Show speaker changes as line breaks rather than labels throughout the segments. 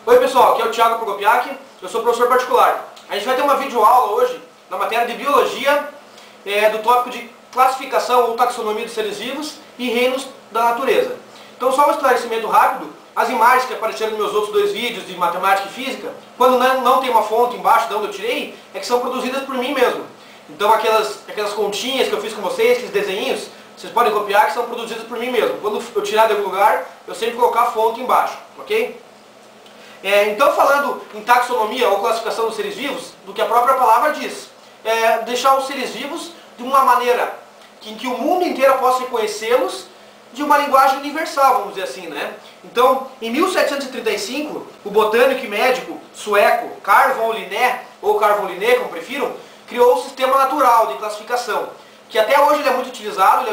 Oi pessoal, aqui é o Thiago Prokopiak, eu sou professor particular. A gente vai ter uma videoaula hoje na matéria de Biologia do tópico de classificação ou taxonomia dos seres vivos e reinos da natureza. Então só um esclarecimento rápido, as imagens que apareceram nos meus outros dois vídeos de matemática e física, quando não tem uma fonte embaixo de onde eu tirei, é que são produzidas por mim mesmo. Então aquelas continhas que eu fiz com vocês, aqueles desenhinhos, vocês podem copiar que são produzidos por mim mesmo. Quando eu tirar de algum lugar, eu sempre colocar a fonte embaixo, ok? Então falando em taxonomia ou classificação dos seres vivos, do que a própria palavra diz, deixar os seres vivos de uma maneira em que o mundo inteiro possa reconhecê-los de uma linguagem universal, vamos dizer assim, né? Então, em 1735, o botânico e médico sueco Carl von Linné, ou Carl von Linné, como prefiram, criou o sistema natural de classificação, que até hoje ele é muito utilizado,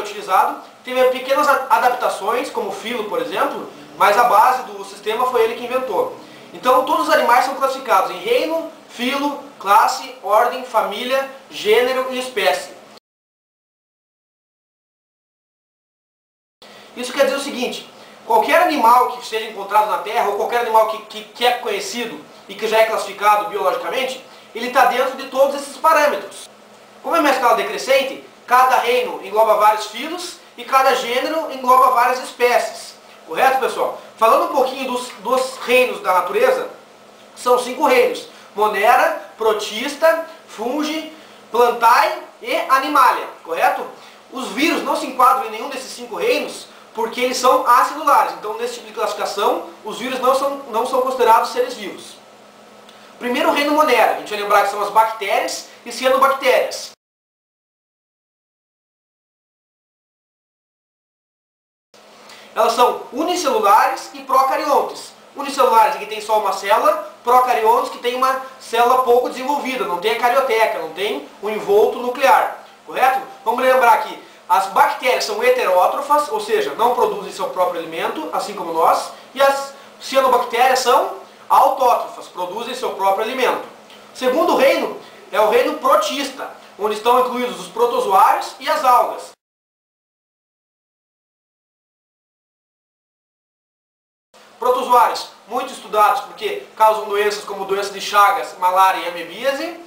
teve pequenas adaptações, como o filo, por exemplo, mas a base do sistema foi ele que inventou. Então, todos os animais são classificados em reino, filo, classe, ordem, família, gênero e espécie. Isso quer dizer o seguinte, qualquer animal que seja encontrado na Terra, ou qualquer animal que é conhecido e que já é classificado biologicamente, ele está dentro de todos esses parâmetros. Como é uma escala decrescente, cada reino engloba vários filos e cada gênero engloba várias espécies. Correto, pessoal? Falando um pouquinho dos reinos da natureza, são 5 reinos: Monera, Protista, Fungi, Plantae e Animalia. Correto? Os vírus não se enquadram em nenhum desses 5 reinos porque eles são acelulares. Então, nesse tipo de classificação, os vírus não são considerados seres vivos. Primeiro, o reino Monera. A gente vai lembrar que são as bactérias e cianobactérias. Elas são unicelulares e procariontes. Unicelulares, que tem só uma célula; procariontes, que tem uma célula pouco desenvolvida, não tem a carioteca, não tem o envolto nuclear. Correto? Vamos lembrar aqui, as bactérias são heterótrofas, ou seja, não produzem seu próprio alimento, assim como nós, e as cianobactérias são autótrofas, produzem seu próprio alimento. O segundo reino é o reino protista, onde estão incluídos os protozoários e as algas. Protozoários, muito estudados porque causam doenças como doença de Chagas, malária e amebíase.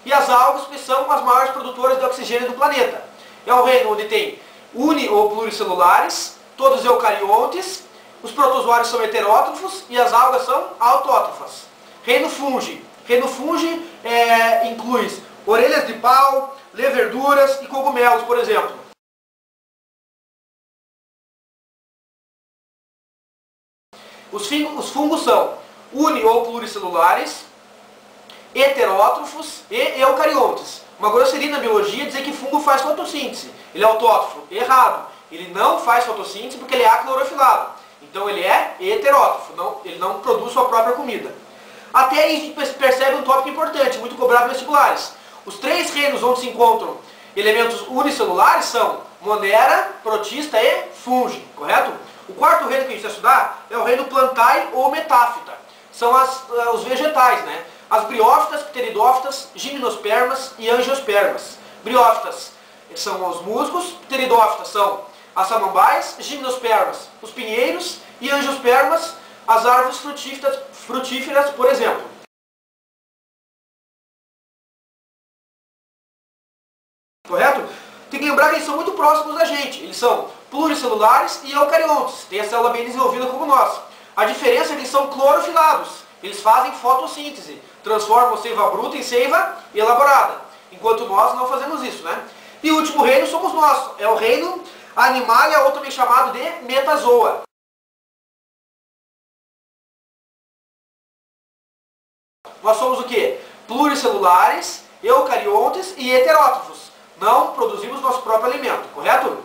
E as algas, que são as maiores produtoras de oxigênio do planeta. É um reino onde tem uni- ou pluricelulares, todos eucariontes, os protozoários são heterótrofos e as algas são autótrofas. Reino Fungi. Reino Fungi inclui orelhas de pau, leverduras e cogumelos, por exemplo. Os fungos são uni- ou pluricelulares, heterótrofos e eucariontes. Uma grosseria na biologia dizer que fungo faz fotossíntese. Ele é autótrofo. Errado. Ele não faz fotossíntese porque ele é aclorofilado. Então ele é heterótrofo. Ele não produz sua própria comida. Até aí a gente percebe um tópico importante, muito cobrado em vestibulares. Os 3 reinos onde se encontram elementos unicelulares são Monera, Protista e Fungi. Correto? O quarto reino que a gente vai estudar é o reino Plantae ou Metáfita. São os vegetais, né? As briófitas, pteridófitas, gimnospermas e angiospermas. Briófitas são os musgos, pteridófitas são as samambaias, gimnospermas, os pinheiros e angiospermas, as árvores frutíferas, por exemplo. Correto? Tem que lembrar que eles são muito próximos da gente. Eles são pluricelulares e eucariontes. Tem a célula bem desenvolvida como nós. A diferença é que eles são clorofilados. Eles fazem fotossíntese. Transformam seiva bruta em seiva elaborada. Enquanto nós não fazemos isso, né? E o último reino somos nós. É o reino Animalia, ou também chamado de Metazoa. Nós somos o quê? Pluricelulares, eucariontes e heterótrofos. Não produzimos nosso próprio alimento, correto?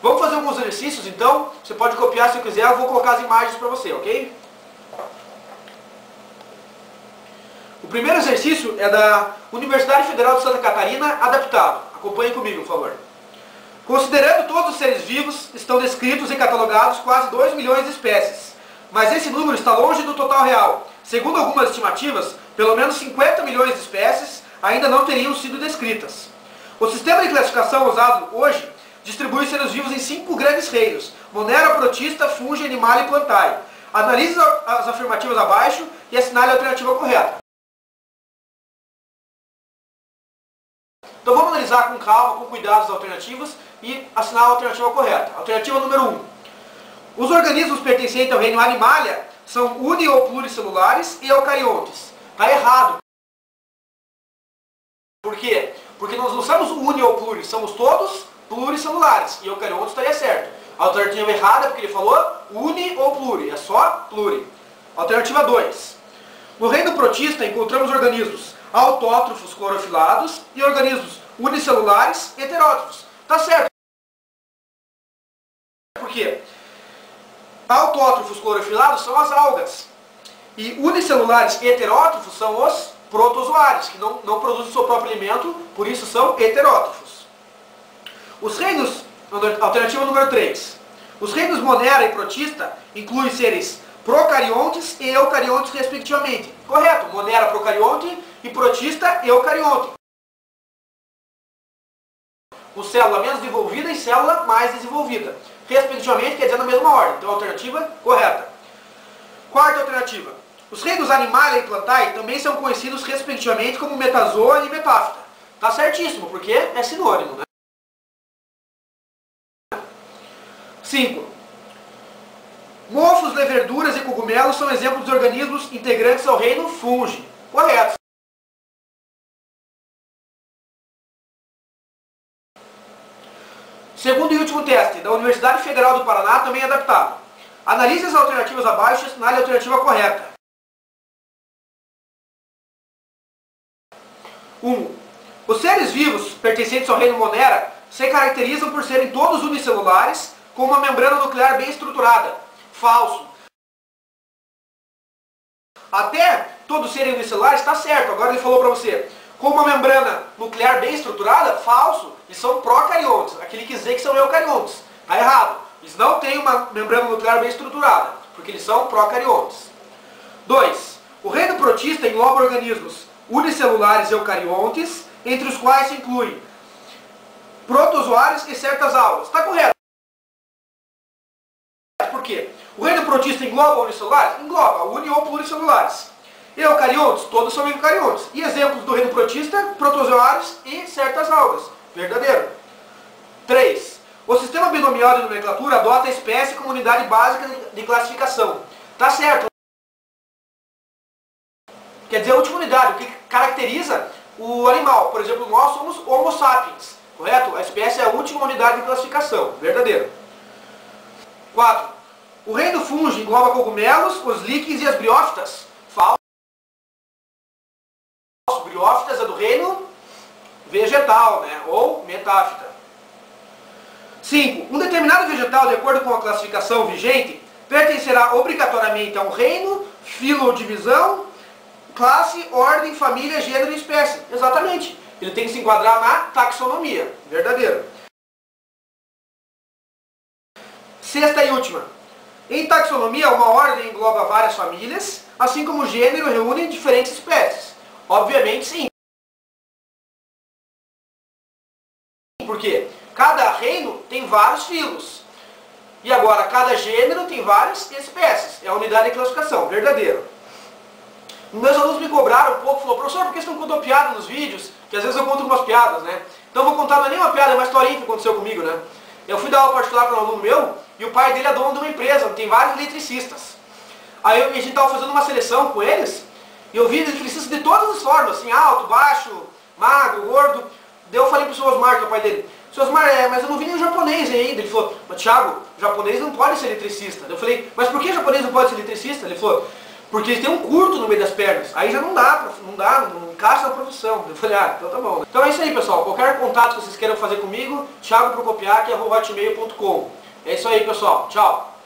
Vamos fazer alguns exercícios, então. Você pode copiar se quiser, eu vou colocar as imagens para você, ok? O primeiro exercício é da Universidade Federal de Santa Catarina, adaptado. Acompanhe comigo, por favor. Considerando todos os seres vivos, estão descritos e catalogados quase 2 milhões de espécies. Mas esse número está longe do total real. Segundo algumas estimativas, pelo menos 50 milhões de espécies ainda não teriam sido descritas. O sistema de classificação usado hoje distribui os seres vivos em 5 grandes reinos: Monera, Protista, Fungi, Animalia e Plantae. Analise as afirmativas abaixo e assinale a alternativa correta. Então vamos analisar com calma, com cuidado as alternativas e assinar a alternativa correta. Alternativa número 1. Os organismos pertencentes ao reino Animalia são uni- ou pluricelulares e eucariontes. Está errado. Por quê? Porque nós não somos uni ou pluri, somos todos pluricelulares. E eucariontes estaria certo. A alternativa errada é porque ele falou uni ou pluri, é só pluri. Alternativa 2. No reino protista encontramos organismos autótrofos clorofilados e organismos unicelulares heterótrofos. Tá certo. Por quê? Autótrofos clorofilados são as algas. E unicelulares heterótrofos são os protozoários, que não produzem seu próprio alimento, por isso são heterótrofos. Os reinos, alternativa número 3. Os reinos Monera e Protista incluem seres procariontes e eucariontes respectivamente. Correto, Monera procarionte e Protista eucarionte. Com célula menos desenvolvida e célula mais desenvolvida. Respectivamente, quer dizer na mesma ordem. Então, alternativa correta. Quarta alternativa. Os reinos Animalia e Plantae também são conhecidos respectivamente como Metazoa e Metáfita. Tá certíssimo, porque é sinônimo, né? 5. Mofos, leverduras e cogumelos são exemplos de organismos integrantes ao reino Fungi. Correto. Segundo e último teste da Universidade Federal do Paraná, também adaptado. Analise as alternativas abaixo e assinale a alternativa correta. 1. Os seres vivos pertencentes ao reino Monera se caracterizam por serem todos unicelulares, com uma membrana nuclear bem estruturada. Falso. Até todos serem unicelulares está certo. Agora ele falou para você, com uma membrana nuclear bem estruturada, falso. Eles são procariontes. Aquele que dizer que são eucariontes. Está errado. Eles não têm uma membrana nuclear bem estruturada, porque eles são procariontes. 2. O reino protista engloba organismos unicelulares e eucariontes, entre os quais se incluem protozoários e certas algas. Está correto. Por quê? O reino protista engloba unicelulares? Engloba, uni- ou pluricelulares. Eucariontes? Todos são eucariontes. E exemplos do reino protista? Protozoários e certas algas. Verdadeiro. 3. O sistema binomial de nomenclatura adota a espécie como unidade básica de classificação. Está certo. Quer dizer, a última unidade, o que caracteriza o animal. Por exemplo, nós somos Homo sapiens. Correto? A espécie é a última unidade de classificação. Verdadeiro. 4. O reino Fungi engloba cogumelos, os líquens e as briófitas. Falso. Briófitas é do reino vegetal, né? Ou metáfita. 5. Um determinado vegetal, de acordo com a classificação vigente, pertencerá obrigatoriamente a um reino, filo ou divisão, classe, ordem, família, gênero e espécie. Exatamente. Ele tem que se enquadrar na taxonomia. Verdadeiro. Sexta e última. Em taxonomia, uma ordem engloba várias famílias, assim como o gênero reúne diferentes espécies. Obviamente, sim. Por quê? Cada reino tem vários filos. E agora, cada gênero tem várias espécies. É a unidade de classificação. Verdadeiro. Meus alunos me cobraram um pouco, falou, professor, por que você não contou piada nos vídeos? Que às vezes eu conto umas piadas, né? Então eu vou contar, não é nem uma piada, é uma historinha que aconteceu comigo, né? Eu fui dar aula particular para um aluno meu, e o pai dele é dono de uma empresa, tem vários eletricistas. Aí a gente estava fazendo uma seleção com eles, e eu vi eletricistas de todas as formas, assim, alto, baixo, magro, gordo. Daí eu falei para o seu Osmar, que é o pai dele, seu Osmar, mas eu não vi nenhum japonês ainda. Ele falou, mas Thiago, japonês não pode ser eletricista. Eu falei, mas por que japonês não pode ser eletricista? Ele falou, porque eles têm um curto no meio das pernas. Aí já não encaixa na profissão. Eu falei, então tá bom. Então é isso aí, pessoal. Qualquer contato que vocês queiram fazer comigo, thiagoprocopiac@hotmail.com. É isso aí, pessoal. Tchau.